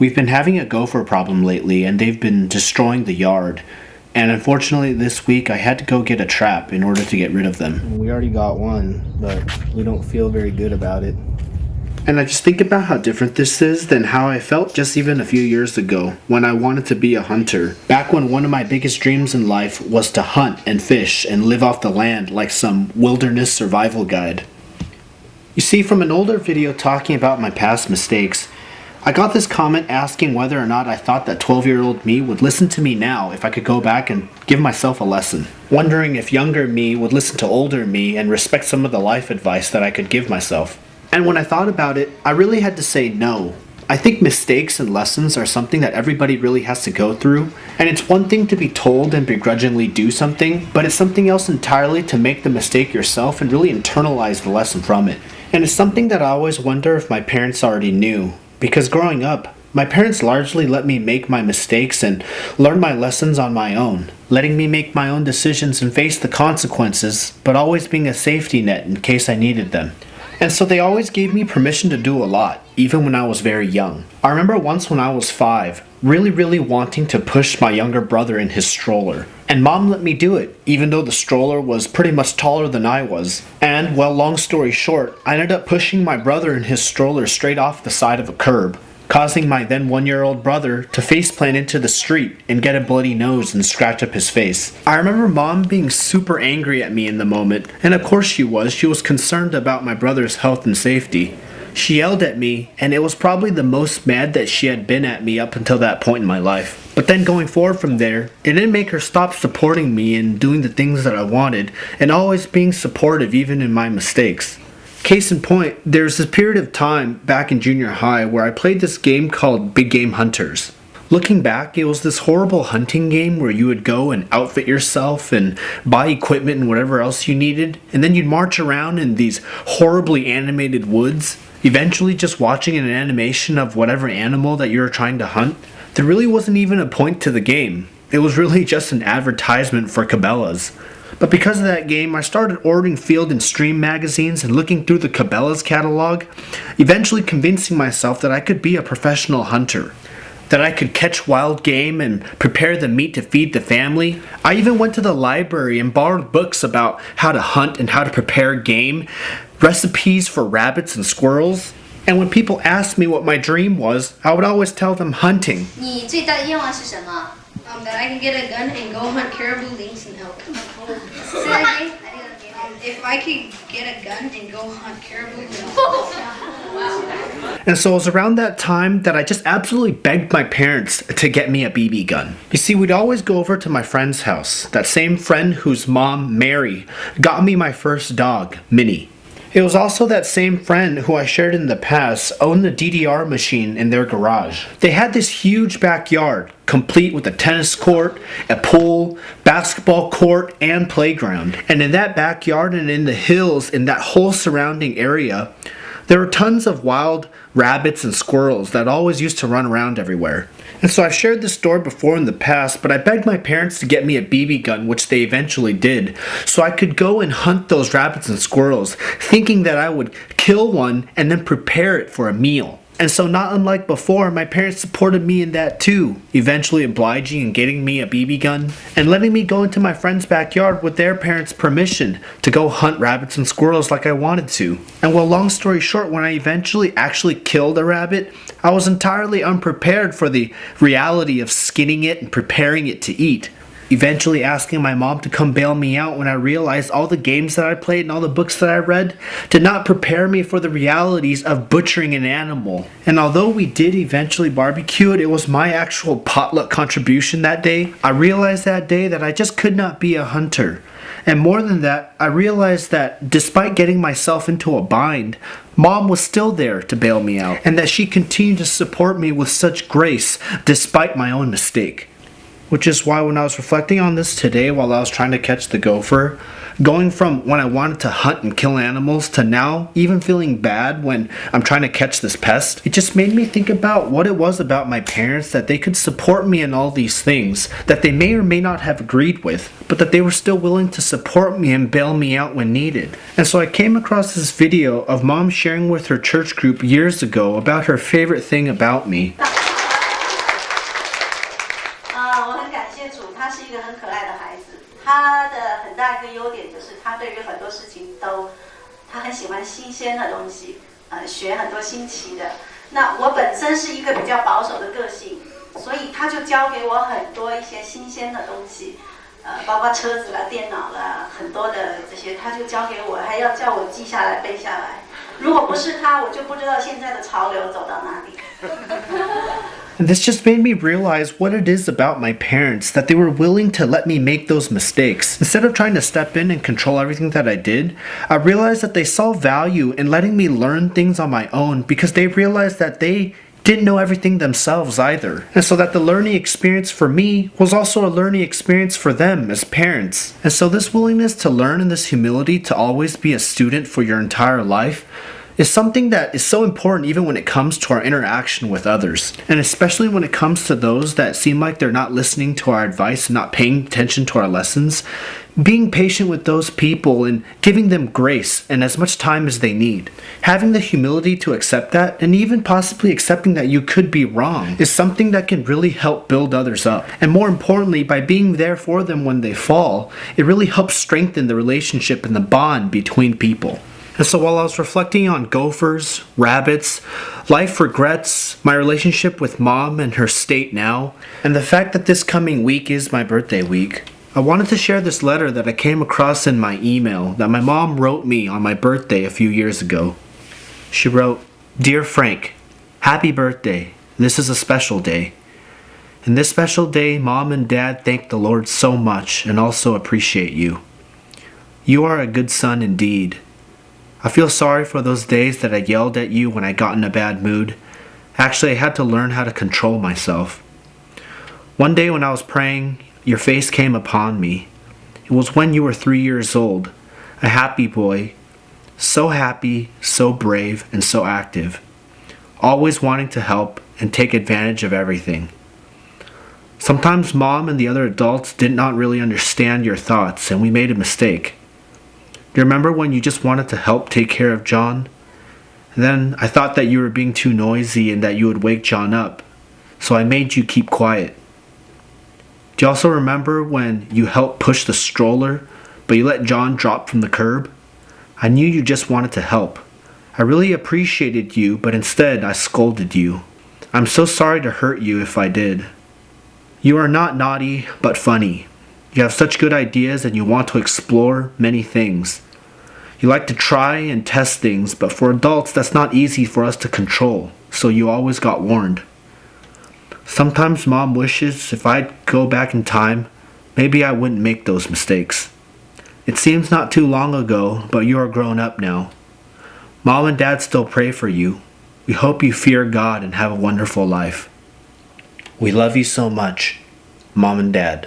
We've been having a gopher problem lately, and they've been destroying the yard. And unfortunately, this week I had to go get a trap in order to get rid of them. We already got one, but we don't feel very good about it. And I just think about how different this is than how I felt just even a few years ago when I wanted to be a hunter. Back when one of my biggest dreams in life was to hunt and fish and live off the land like some wilderness survival guide. You see, from an older video talking about my past mistakes, I got this comment asking whether or not I thought that 12-year-old me would listen to me now if I could go back and give myself a lesson. Wondering if younger me would listen to older me and respect some of the life advice that I could give myself. And when I thought about it, I really had to say no. I think mistakes and lessons are something that everybody really has to go through, and it's one thing to be told and begrudgingly do something, but it's something else entirely to make the mistake yourself and really internalize the lesson from it. And it's something that I always wonder if my parents already knew. Because growing up, my parents largely let me make my mistakes and learn my lessons on my own, letting me make my own decisions and face the consequences, but always being a safety net in case I needed them. And so they always gave me permission to do a lot, even when I was very young. I remember once when I was 5, really wanting to push my younger brother in his stroller. And Mom let me do it, even though the stroller was pretty much taller than I was. And, well, long story short, I ended up pushing my brother in his stroller straight off the side of a curb, causing my then 1-year-old brother to faceplant into the street and get a bloody nose and scratch up his face. I remember Mom being super angry at me in the moment, and of course she was concerned about my brother's health and safety. She yelled at me, and it was probably the most mad that she had been at me up until that point in my life. But then going forward from there, it didn't make her stop supporting me and doing the things that I wanted, and always being supportive even in my mistakes. Case in point, there's this period of time back in junior high where I played this game called Big Game Hunters. Looking back, it was this horrible hunting game where you would go and outfit yourself and buy equipment and whatever else you needed, and then you'd march around in these horribly animated woods, eventually just watching an animation of whatever animal that you were trying to hunt. There really wasn't even a point to the game. It was really just an advertisement for Cabela's. But because of that game, I started ordering Field and Stream magazines and looking through the Cabela's catalog, eventually convincing myself that I could be a professional hunter, that I could catch wild game and prepare the meat to feed the family. I even went to the library and borrowed books about how to hunt and how to prepare game, recipes for rabbits and squirrels. And when people asked me what my dream was, I would always tell them hunting. 你最大的愿望是什么? That I can get a gun and go hunt caribou, lynx, and elk. Say that again? If I could get a gun and go hunt caribou, and elk. And so it was around that time that I just absolutely begged my parents to get me a BB gun. You see, we'd always go over to my friend's house, that same friend whose mom, Mary, got me my first dog, Minnie. It was also that same friend who I shared in the past owned the DDR machine in their garage. They had this huge backyard, complete with a tennis court, a pool, basketball court, and playground. And in that backyard and in the hills in that whole surrounding area, there were tons of wild rabbits and squirrels that always used to run around everywhere. And so I've shared this story before in the past, but I begged my parents to get me a BB gun, which they eventually did, so I could go and hunt those rabbits and squirrels, thinking that I would kill one and then prepare it for a meal. And so not unlike before, my parents supported me in that too, eventually obliging and getting me a BB gun and letting me go into my friend's backyard with their parents' permission to go hunt rabbits and squirrels like I wanted to. And well, long story short, when I eventually actually killed a rabbit, I was entirely unprepared for the reality of skinning it and preparing it to eat. Eventually asking my mom to come bail me out when I realized all the games that I played and all the books that I read did not prepare me for the realities of butchering an animal. And although we did eventually barbecue it, it was my actual potluck contribution that day. I realized that day that I just could not be a hunter. And more than that, I realized that despite getting myself into a bind, Mom was still there to bail me out, and that she continued to support me with such grace despite my own mistake. Which is why when I was reflecting on this today while I was trying to catch the gopher, going from when I wanted to hunt and kill animals to now even feeling bad when I'm trying to catch this pest, it just made me think about what it was about my parents that they could support me in all these things that they may or may not have agreed with, but that they were still willing to support me and bail me out when needed. And so I came across this video of Mom sharing with her church group years ago about her favorite thing about me. 他的很大一个优点就是他对于很多事情他很喜欢新鲜的东西，学很多新奇的。那我本身是一个比较保守的个性，所以他就教给我很多一些新鲜的东西，包括车子啦、电脑啦，很多的这些他就教给我，还要叫我记下来、背下来。如果不是他，我就不知道现在的潮流走到哪里。And this just made me realize what it is about my parents, that they were willing to let me make those mistakes. Instead of trying to step in and control everything that I did, I realized that they saw value in letting me learn things on my own because they realized that they didn't know everything themselves either. And so that the learning experience for me was also a learning experience for them as parents. And so this willingness to learn and this humility to always be a student for your entire life is something that is so important even when it comes to our interaction with others. And especially when it comes to those that seem like they're not listening to our advice and not paying attention to our lessons. Being patient with those people and giving them grace and as much time as they need. Having the humility to accept that and even possibly accepting that you could be wrong is something that can really help build others up. And more importantly, by being there for them when they fall, it really helps strengthen the relationship and the bond between people. And so while I was reflecting on gophers, rabbits, life regrets, my relationship with mom and her state now, and the fact that this coming week is my birthday week, I wanted to share this letter that I came across in my email that my mom wrote me on my birthday a few years ago. She wrote, "Dear Frank, happy birthday. This is a special day. In this special day, Mom and Dad thank the Lord so much and also appreciate you. You are a good son indeed. I feel sorry for those days that I yelled at you when I got in a bad mood. Actually, I had to learn how to control myself. One day when I was praying, your face came upon me. It was when you were 3 years old, a happy boy, so happy, so brave, and so active, always wanting to help and take advantage of everything. Sometimes Mom and the other adults did not really understand your thoughts and we made a mistake. Do you remember when you just wanted to help take care of John? And then I thought that you were being too noisy and that you would wake John up, so I made you keep quiet. Do you also remember when you helped push the stroller, but you let John drop from the curb? I knew you just wanted to help. I really appreciated you, but instead I scolded you. I'm so sorry to hurt you if I did. You are not naughty, but funny. You have such good ideas and you want to explore many things. You like to try and test things, but for adults that's not easy for us to control, so you always got warned. Sometimes Mom wishes if I'd go back in time, maybe I wouldn't make those mistakes. It seems not too long ago, but you are grown up now. Mom and Dad still pray for you. We hope you fear God and have a wonderful life. We love you so much, Mom and Dad."